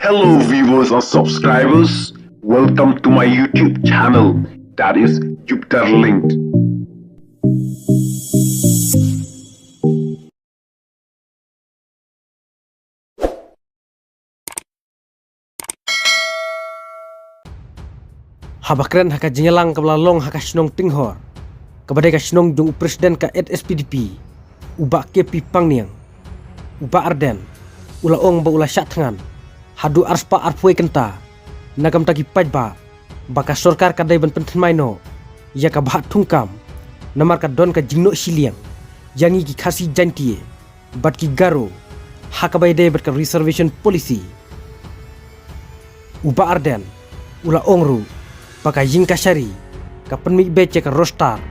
Hello viewers or subscribers, welcome to my YouTube channel, that is Jupiter Linked. Habakren haka jenyelang kebelalong haka sinong tinghor kepada ka sinong jung presiden ka SPDP ubak ke pipang niang ubak arden ula ong ba ula syat tangan hadu arspa arpue kenta nagam tagi pajba baka sorkar kadai ban penten maino ya ka bahat tungkam namar ka don ka jingno siliang yangi ki khasi jantie bat ki garo haka bay day bat ka reservation policy ubak arden ula ongru baka ying kasari ka penmi bece ka rostar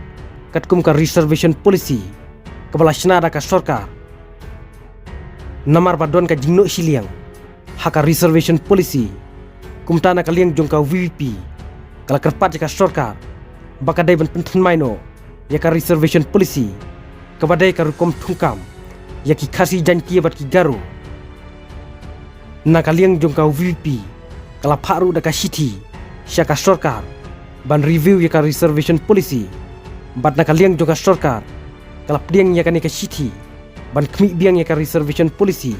katkum ka reservation policy kepala senada ka sorkar namar badon ka jingno siliang haka reservation policy kumtana ka liang jong ka VVP kala kerpat ka sorkar baka dai ban penten maino ya ka reservation policy kabadai ka rukom tungkam ya ki khasi janki bat ki garu na ka liang jong ka VVP kala pharu da ka city syaka sorkar ban review ya ka reservation policy bat na kaliang juga sorkar kalap diang ya ka ni ka city ban kmi biang ya ka reservation policy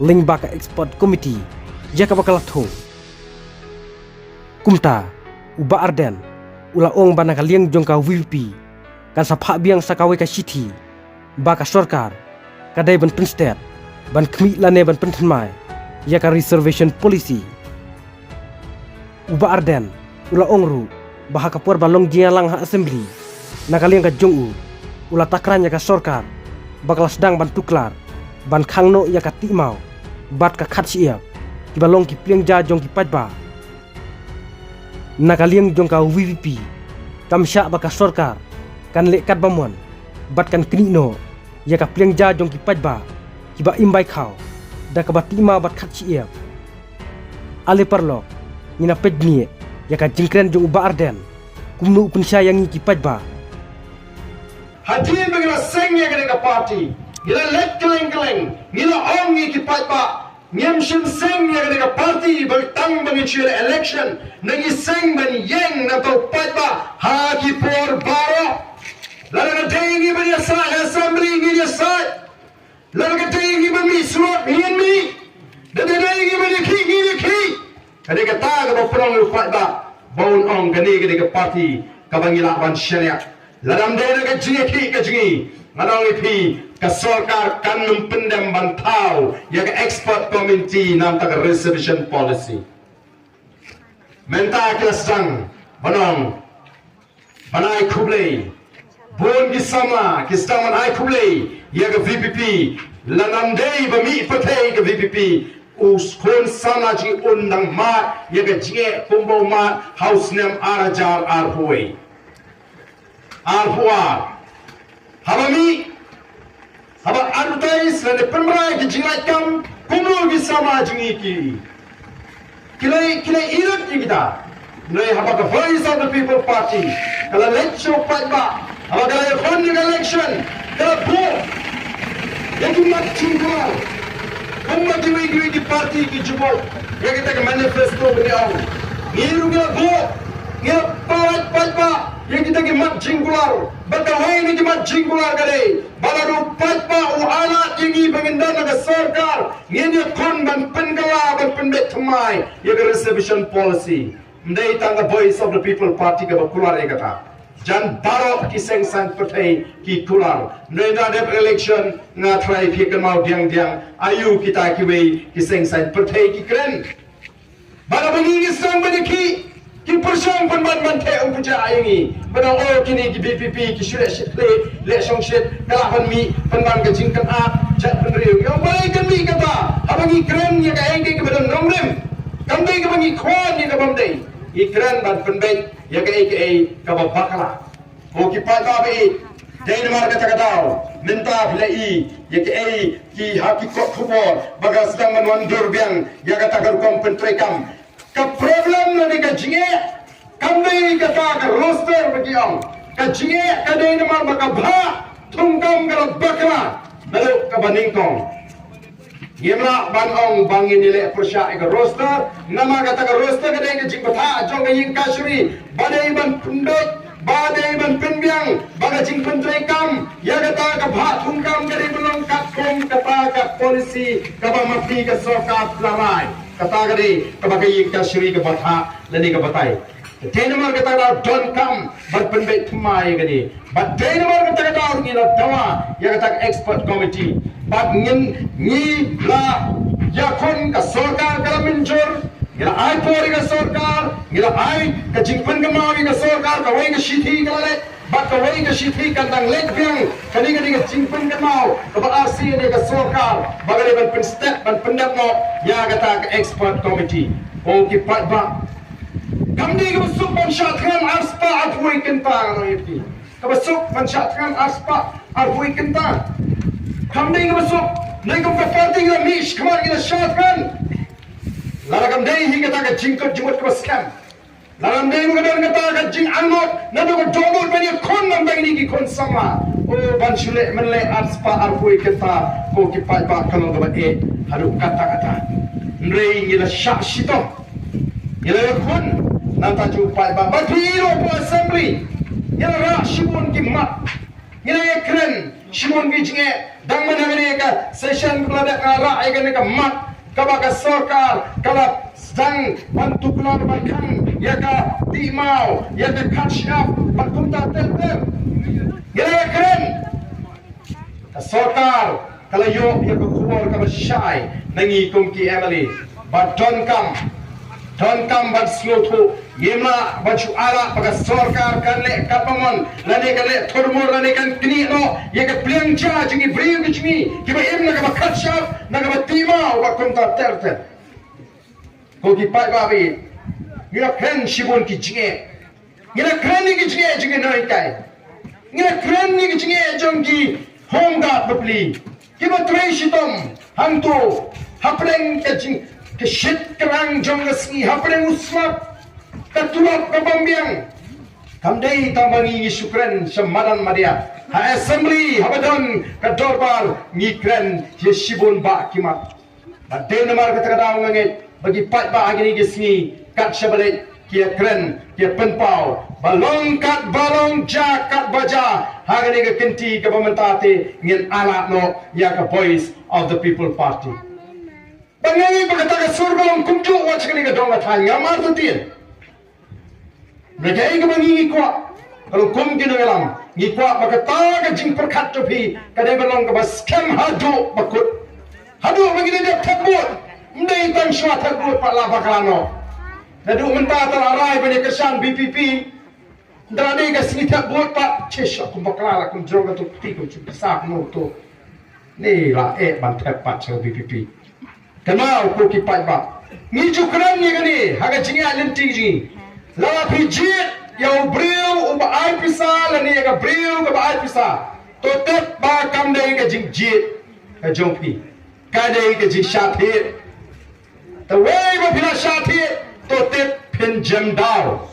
ling ba ka export committee ya ka bakal tho kumta uba arden ula ong ban na kaliang jong ka VP kan sa pha biang sa kawe ka city ba ka sorkar kadai ban penstet ban kmi lane ban penten mai ya ka reservation policy uba arden ula ongru bahaka puar balong jialang ha assembly nakaliang ka jongu ula takranya ka sorkar bakal sedang ban tuklar ban khangno ya ka timau bat ka khatsia ki balong ki piang ja jong ki pajba nakaliang jong ka VVP kamsya baka sorkar kan lekat bamon bat kan knino ya ka piang ja jong ki pajba ki ba imbai khau da ka batima bat khatsia ale parlok nina pednie ya ka jingkren jong uba arden kumnu pun sayangi ki pajba hadir bagaimana sengnya ke parti gila let keleng gila ongi ki pajba nyamshim sengnya ke parti bertang bagi cile election nagi seng ban yeng na to pajba ha ki por baro lalu ka tengi bani sa assembly ni sa lalu ka tengi bani surat mi dan tengi bani ki kade ka ta ga prong pajba baun ong gani ke parti kabangila ban syariat ladam dena ka jingi ka jingi ngadang ipi ka sorkar kan pendem bantau ya ka expert committee nam ta reservation policy menta kesang banong banai kublei bon gisama kistaman ai kublei ya ka VPP ladam dei bami patei ka VPP uskon sana ji undang mat ya ka jinge kumbo mat house name arajar arhuai arhuar habami haba advertise na pemrai ki jingai kam kumbo gi sama jingi ki kilai irut ki kita nai haba ka voice of the people party kala election pajba haba kala funding election kala bo yaki mat chingwal kumma jiwi ki party ki jubo ya kita ke manifesto bani au ngiru ga bo ya pajba ya kita ke mat jinggular batawai ni ke mat jinggular kare balaru pajba u alat yangi bangindana ka sarkar ngene kon ban pengala ban penbet thamai ya ke reservation policy ndai tanga voice of the people party ka bakular e kata jan baro ki sengsan patai ki kular nenda dep election nga try phi kan mau diang ayu kita ki wei ki sengsan patai ki kren bala bangi ki sang bani ki persang ban the ung puja ayangi bana o kini ki BPP ki shire shit le song shit kala ban mi ban ka jingkan a chat ban riu yo bai kan mi kata abangi kren ya ka engke ki ban nomrem kamdei ka bangi khwan ni ka bamdei ikran ban penbet ya ka ka bakala o ki pa ka be Denmark kata katao minta bilai ya ki haki ko khubor bagas dang man durbiang ya kata ka kom pentrekam ka problem na ni ka jinge kamdei kata ka roster bagiang ka jinge ka Denmark maka bha thungkam ka bakala balu ka baningkong Yemla ban ong bangin nile persya ega roster nama kata ka roster ka dai jing batha jong ka ying kasuri badai ban pundot badai ban penbyang baga jing pentrai kam ya kata ka bhat hum kam dari belum kat kom kata ka polisi ka ba mafi ka sokat larai kata ka dai ka baga ying kasuri ka batha lani ka batai Denmark kata ka don kam bat penbai thumai ka ni but Denmark kata ka ni la dawa ya kata expert committee bat ngin ni la yakon ka sarkar ka minjor ngila ai pori ka sarkar ngila ai ka jingpan ka mawi ka sarkar ka wai ka shithi ka le bat ka wai ka shithi ka dang lek biang kani ka jingpan ka maw ka ba RC ne ka sarkar bagale ban pen step ban pendap mo ya kata ka expert committee o ki pat ba kamdi ka besuk ban syatkan arspa afui kenta no yiti ka besuk ban syatkan arspa afui kenta kamdi ka besuk Naikum ka parting na mish, kamar gina shotgun. Laragam day hi kata ka jingkot jimot ka scam. Laragam day mo kadar kata ka jing angot, nado ka domot pa niya kon ng bagini ki kon sama. O ban shule menle arspa arpui kata ko ki pa kalong ka ba haruk kata. Nrei ngila syak shito. Ngila kon nang taju pa ba. Batiro po assembly. Ngila ra shibon ki mat. Ngila kren shibon ki jinge. Dang mana ka session kelada ngara ai ka mat ka ba ka sarkar kala dang bantu keluar bahkan ya ka timau ya ka catch up pakunta tel ya keren ka sarkar kala yo ya ka keluar ka shy nangi kum ki Emily but don't come but slow to yema baju ala paga sarkar kan le kapamon lane kan le thormor lane kan kini no ye ka pliang cha jingi bring jingi ki ba em na ka catch up na ka tima wa konta terte ko ki pai ba bi ngira kren shibon ki jinge ngira kren ni ki jinge noi kai ngira kren ni ki jinge jong ki home guard bapli ki ba trei shitom hantu hapreng ke jing ke shit kerang jong ka singi hapreng usmap katulap ka pambiang kamdei tambangi syukran semadan madia ha assembly habadon ka dorbar ngikran ye shibun ba kimat ba Denmark kata daw ngangit bagi pat ba agini gisni kat shabale kia kren kia penpau balong kat balong ja kat baja hagani ka kenti ka pamantate ngin alat no ya ka voice of the people party bangangi pagkata ka surbalong kumju wach kani ka dong athan ngamar tutin mereka ini mengingi kuat kalau kum kena ngelam ngi kuat maka taga jing perkat topi kadai belong ke bas scam hadu bakut hadu begini dia tabut mendai tan syua tabut pak lava kalano nadu mentah terarai banyak kesan BPP Drane ka sini tabut pak cesha kum baklala kum droga tu tikum kum sak no tu ni la ban tepat sel BPP kenal ko ki pai ba ni jukran ni gani haga jingi alenti ji lawa pijit yang beriu uba ai pisa lani ka beriu ka ba ai pisa to tet ba kam dei ka jing jit ka jongpi ka dei ka jing shathi the way ba pina shathi to tet pin jam dao